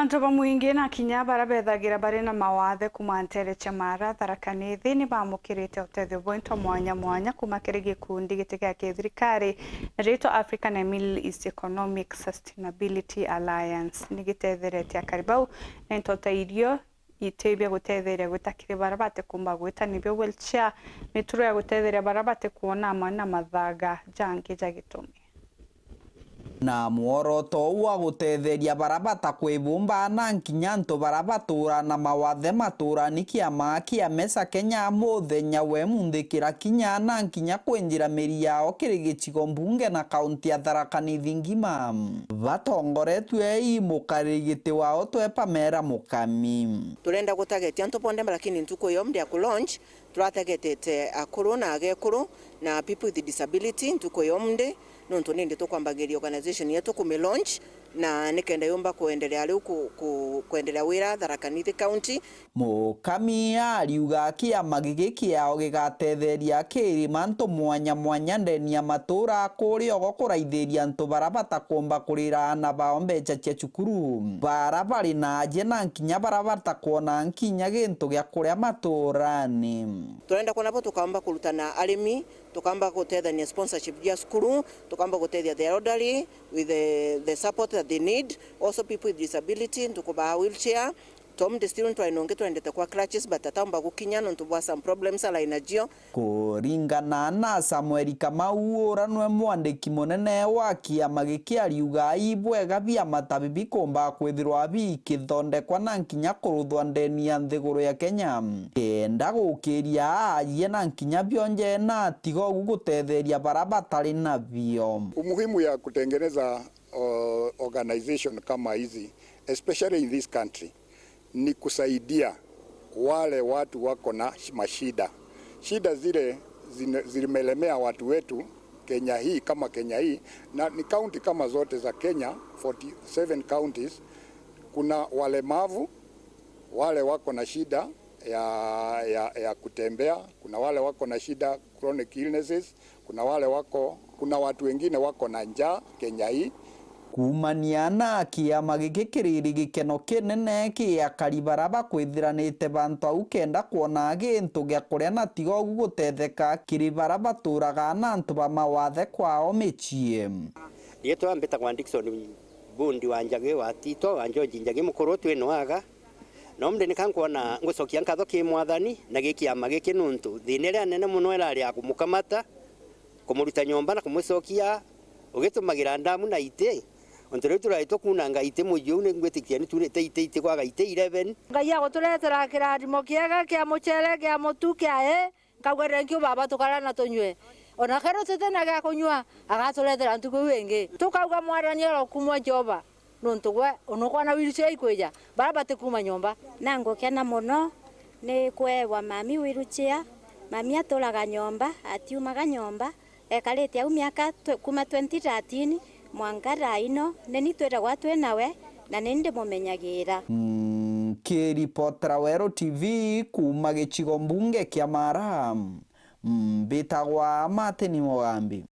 Antu bamuingi na kinya barabethagira bari na mawathe kuma ntere chamara Tharaka Nithi ni bamukirite utethio bwinto mwanya mwanya kuma kiri gikundi gitiga githirikari rito African and Middle East Economic Sustainability Alliance ni gitetherete akaribau na intotairio itebya gutetheria gutakire barabate kumba gwita nibyo wheelchair mituro ya gutetheria barabate kuona amana mathaga jangi jagitumi na muoroto wa gutetheria barabata kwibumba na nkinya ntu barabatura na mawathe maturani kiama kia mesa Kenya muthenya we mundikira kinya na nkinya kwinjira miri yao kiri gicigo mbunge na kaunti ya Tharaka Nithi ngima batongoretwe imukarigiti wao twepamera mukami turenda gutagetia ntuponde lakini ntuko yo mdia ku launch turategetete akuru na agekuru na people with disability ntuko yo mde nonto nindi tukwambagiria organization yetu ku launch na nikenda yomba kuendelea riu kuendelea wira Tharaka Nithi County mukami ariuga kiama gigi kiao gigatetheria kirima ntu mwanya mwanya ndeni ya matura kuri ogo kuraithiria ntu barabata kumba kurira na bao mbeca cia cukuru barabari na jena nkinya barabata kuona nkinya gintu gia kuria maturani turenda kuona bo tukamba kurutana arimi tukamba gutethania sponsorship ya skuru tukamba gutethia the elderly with the support that they need, also people with disability ntukuba wheelchair tom the student twainonge twendete kwa crutches but atamba gukinya no ntubwa some problems ala inajio kuringana na Samuel Kamau uranwe mwandiki munene wa kiama gikiariuga ibwega bia matabibi komba kwithirwa bikithondekwa na nkinya kuruthwa ndeni ya nthiguru ya Kenya kenda gukiria aye na nkinya bionje na tigo gutetheria barabatari na bio umuhimu ya kutengeneza organization kama hizi especially in this country ni kusaidia wale watu wako na mashida. Shida zile zimelemea watu wetu Kenya hii kama Kenya hii na ni county kama zote za Kenya 47 counties kuna walemavu wale wako na shida ya kutembea, kuna wale wako na shida chronic illnesses, kuna watu wengine wako na njaa Kenya hii kumaniana kiama gikikiriri gikeno kinene kia karibaraba kwithiranite bantu au kenda kuona gintu gia kuria na tigo gutetheka kiribaraba turaga na antu ba mawathe kwao michie yeto ambeta kwa Dickson bundi wa njage wa Tito wa George njage mukuru twinoaga no mde nikankuona ngucokia nkatho ki mwathani na gikiama gikinuntu thinere nene muno erari akumukamata kumuruta nyomba na kumucokia ugitumagira ndamu na ite ontore turaito kunanga ite muyu ne ngwetikia ni turete ite kwa ite 11 ngai agoturetera kirathimo kiega kia muchere kia mutu kia kagwere nkio baba tukara na tunywe ona kero tetena ga kunywa agaturetera ntuku wengi tukauga mwarani ro kumwa Jehova nontugwe onokwa na wheelchair ikweja barabate kuma nyomba nango kena muno ni kwewa mami wheelchair mami atolaga nyomba atiumaga nyomba ekalete au miaka kuma 2013 mwangara ino neni twera gwatwe nawe na nende mumenyagira kiripotera Wero TV kuma gicigo mbunge kia Mara bitagwa Martin Mugambi.